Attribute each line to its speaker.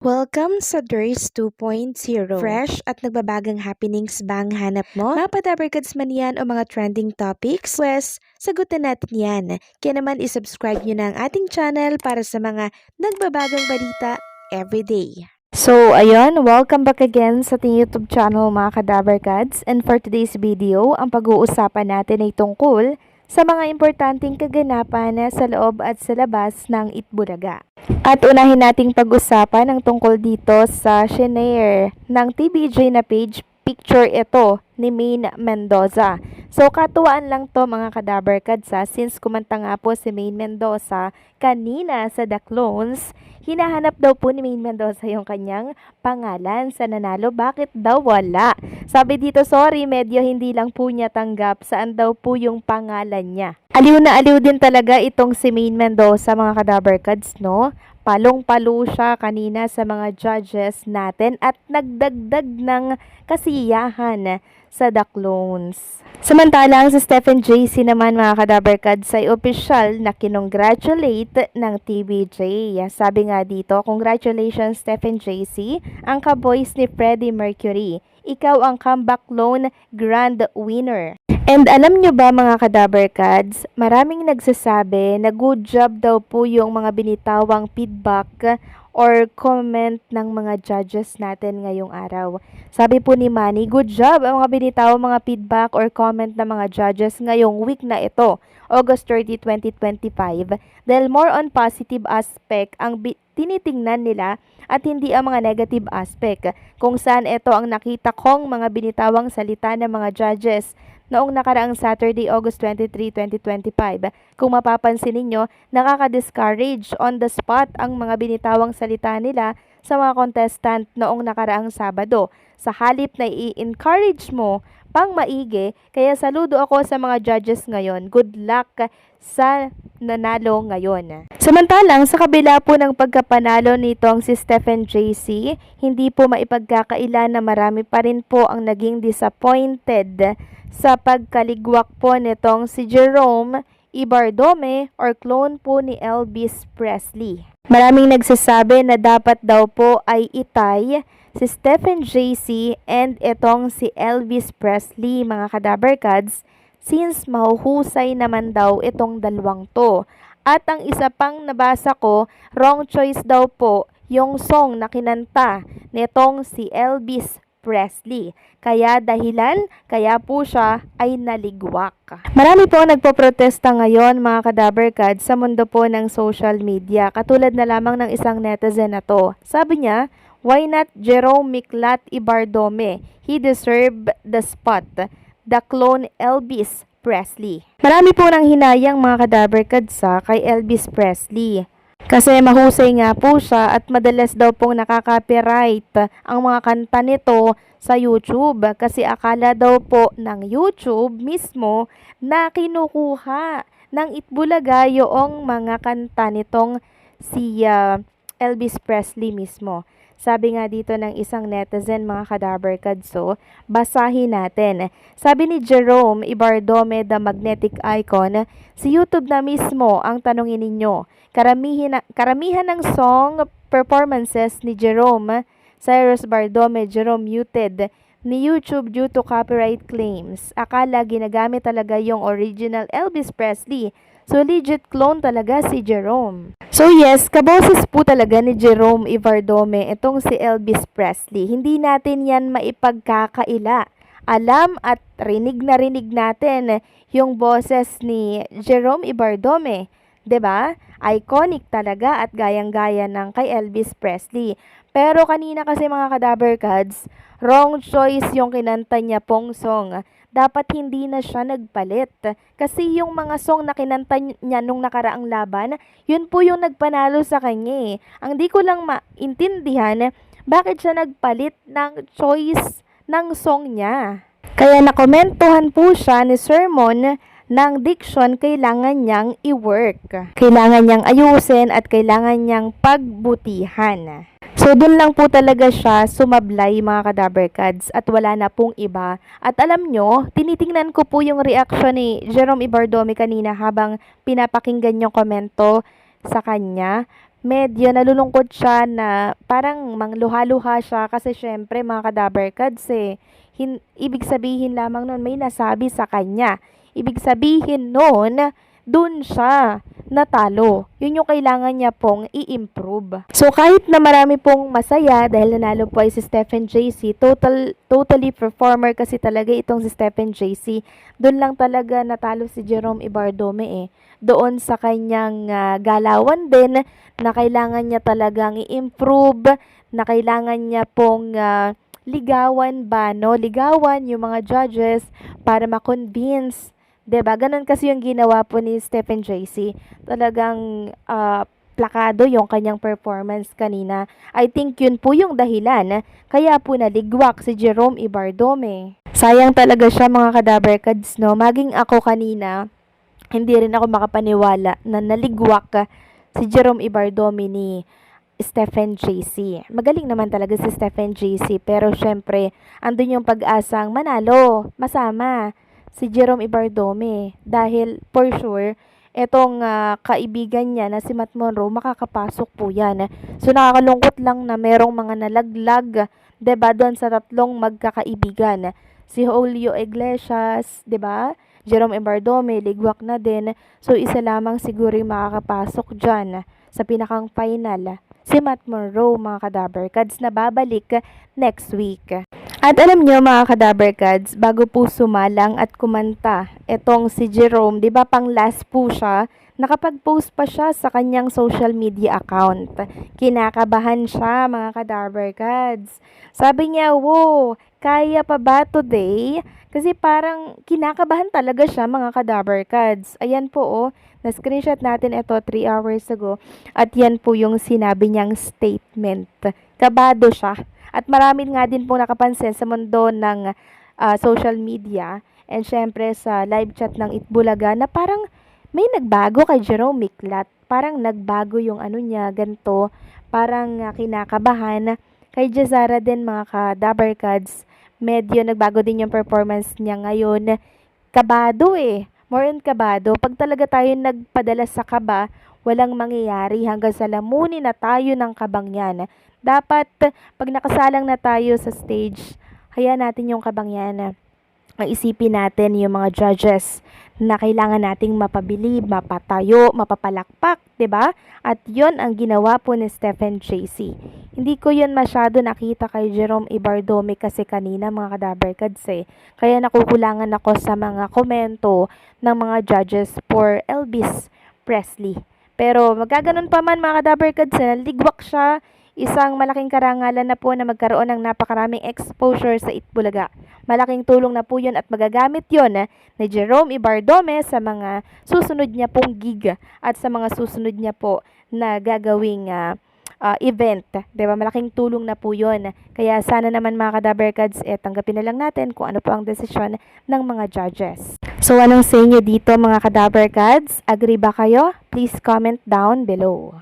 Speaker 1: Welcome sa DRS 2.0. Fresh at nagbabagang happenings bang hanap mo? Mga padabarkads man yan o mga trending topics? Pwes, sagutin natin yan. Kaya naman isubscribe nyo na ang ating channel para sa mga nagbabagang balita everyday. So, ayun, welcome back again sa ating YouTube channel mga kadabarkads. And for today's video, ang pag-uusapan natin ay tungkol sa mga importanteng kaganapan sa loob at sa labas ng Itbulaga. At unahin nating pag-usapan ang tungkol dito sa shinare ng TVJ na page. Picture ito ni Maine Mendoza. So katuwaan lang to mga kadabarkads since kumanta nga po si Maine Mendoza kanina sa The Clones. Hinahanap daw po ni Maine Mendoza yung kanyang pangalan sa nanalo. Bakit daw wala? Sabi dito, sorry, medyo hindi lang po niya tanggap saan daw po yung pangalan niya. Aliw na aliw din talaga itong si Maine Mendoza mga kadabarkads, no? Palong-palo siya kanina sa mga judges natin at nagdagdag ng kasiyahan sa The Clones. Samantalang si Stephen JC naman mga kadabarkads ay opisyal na kinongratulate ng TVJ. Sabi nga dito, congratulations Stephen JC, ang ka-boys ni Freddie Mercury. Ikaw ang comeback loan grand winner. And alam nyo ba mga kadabarkads, maraming nagsasabi na good job daw po yung mga binitawang feedback or comment ng mga judges natin ngayong araw. Sabi po ni Manny, good job ang mga binitawang mga feedback or comment ng mga judges ngayong week na ito, August 30, 2025, dahil more on positive aspect ang tinitingnan nila at hindi ang mga negative aspect, kung saan ito ang nakita kong mga binitawang salita ng mga judges noong nakaraang Saturday, August 23, 2025. Kung mapapansin ninyo, nakaka-discourage on the spot ang mga binitawang salita nila sa mga contestant noong nakaraang Sabado. Sa halip na i-encourage mo pang maigi, kaya saludo ako sa mga judges ngayon. Good luck sa nanalo ngayon. Samantalang sa kabila po ng pagkapanalo nitong si Stephen JC, hindi po maipagkakaila na marami pa rin po ang naging disappointed sa pagkaligwak po nitong si Jerome Ibardome or clone po ni Elvis Presley. Maraming nagsasabi na dapat daw po ay itay si Stephen JC and itong si Elvis Presley mga kadabarkads, since mahuhusay naman daw itong dalawang to. At ang isa pang nabasa ko, wrong choice daw po yung song na kinanta nitong si Elvis Presley. Kaya kaya po siya ay naligwak. Marami po nagpoprotesta ngayon mga kadabarkads sa mundo po ng social media. Katulad na lamang ng isang netizen na to. Sabi niya, why not Jerome Miklat Ibardome? He deserved the spot. The clone Elvis Presley. Marami po nang hinayang mga kadabarkads kay Elvis Presley. Kasi mahusay nga po siya at madalas daw pong nakaka-copyright ang mga kanta nito sa YouTube. Kasi akala daw po ng YouTube mismo na kinukuha ng Itbulaga yung mga kanta nitong si Elvis Presley mismo. Sabi nga dito ng isang netizen mga kadabarkads, basahin natin. Sabi ni Jerome Ibardome, the magnetic icon, si YouTube na mismo ang tanongin ninyo. Karamihan ng song performances ni Jerome Cyrus Bardome Jerome muted ni YouTube due to copyright claims. Akala ginagamit talaga yung original Elvis Presley. So legit clone talaga si Jerome. So yes, kaboses po talaga ni Jerome Ibardome itong si Elvis Presley. Hindi natin yan maipagkakaila. Alam at rinig na rinig natin yung boses ni Jerome Ibardome. 'Di ba? Iconic talaga at gayang-gaya ng kay Elvis Presley. Pero kanina kasi mga kadabarkads, wrong choice yung kinanta niya pong song. Dapat hindi na siya nagpalit. Kasi yung mga song na kinanta niya nung nakaraang laban, yun po yung nagpanalo sa kanya. Ang di ko lang maintindihan, bakit siya nagpalit ng choice ng song niya. Kaya nakomentuhan po siya ni Sermon ng diction kailangan niyang i-work. Kailangan niyang ayusin at kailangan niyang pagbutihan. So, dun lang po talaga siya sumablay mga kadabarkads at wala na pong iba. At alam nyo, tinitingnan ko po yung reaction ni Jerome Ibardome kanina habang pinapakinggan yung komento sa kanya. medyo nalulungkot siya na parang mangluha-luha siya kasi syempre mga kadaberkads ibig sabihin lamang nun may nasabi sa kanya. Ibig sabihin nun, dun siya natalo. Yun yung kailangan niya pong i-improve. So kahit na marami pong masaya dahil nanalo po ay si Stephen JC, totally performer kasi talaga itong si Stephen JC. Doon lang talaga natalo si Jerome Ibardome doon sa kanyang galawan din na kailangan niya talagang i-improve, na kailangan niya pong ligawan ba, no? Ligawan yung mga judges para ma-convince. 'Di ba? Ganun kasi yung ginawa po ni Stephen JC. Talagang plakado yung kanyang performance kanina. I think yun po yung dahilan kaya po naligwak si Jerome Ibardome. Sayang talaga siya mga kadaberkads, no? Maging ako kanina, hindi rin ako makapaniwala na naligwak si Jerome Ibardome ni Stephen JC. Magaling naman talaga si Stephen JC, pero syempre, andun yung pag-asang manalo, masama si Jerome Ibardome dahil for sure etong kaibigan niya na si Matt Monroe makakapasok po yan. So nakakalungkot lang na merong mga nalaglag 'di ba doon sa tatlong magkakaibigan. Si Julio Iglesias, 'di ba? Jerome Ibardome, ligwak na din. So isa lamang siguro yung makakapasok diyan sa pinakang final. Si Matt Monroe mga kadaberkads na babalik next week. At alam nyo mga kadaberkads, bago po sumalang at kumanta, etong si Jerome, di ba pang last po siya, nakapag-post pa siya sa kanyang social media account. Kinakabahan siya mga kadaberkads. Sabi niya, wow, kaya pa ba today? Kasi parang kinakabahan talaga siya mga kadaberkads. Ayan po na-screenshot natin ito 3 hours ago. At yan po yung sinabi niyang statement. Kabado siya. At marami nga din pong nakapansin sa mundo ng social media and syempre sa live chat ng Itbulaga na parang may nagbago kay Jerome Miklat. Parang nagbago yung ano niya, ganito. Parang kinakabahan. Kay Jazara din mga ka-Dabarkads, medyo nagbago din yung performance niya ngayon. Kabado more on kabado. Pag talaga tayo nagpadala sa kaba, walang mangyayari hanggang sa lamunin na tayo ng kabang yan. Dapat, pag nakasalang na tayo sa stage, hayaan natin yung kabang yan. Isipin natin yung mga judges na kailangan nating mapabilib, mapatayo, mapapalakpak, 'di ba? At 'yon ang ginawa po ni Stephen JC. Hindi ko 'yon masyado nakita kay Jerome Ibardome kasi kanina mga kadaberkads Kaya nakukulangan ako sa mga komento ng mga judges for Elvis Presley. Pero magkaganon pa man mga kadaberkads, naligwak siya. Isang malaking karangalan na po na magkaroon ng napakaraming exposure sa Itbulaga. Malaking tulong na po yun at magagamit yun ni Jerome Ibardome sa mga susunod niya pong gig at sa mga susunod niya po na gagawing event. Diba? Malaking tulong na po yun. Kaya sana naman mga kadaberkads, tanggapin na lang natin kung ano po ang desisyon ng mga judges. So anong sa inyo dito mga kadaberkads? Agree ba kayo? Please comment down below.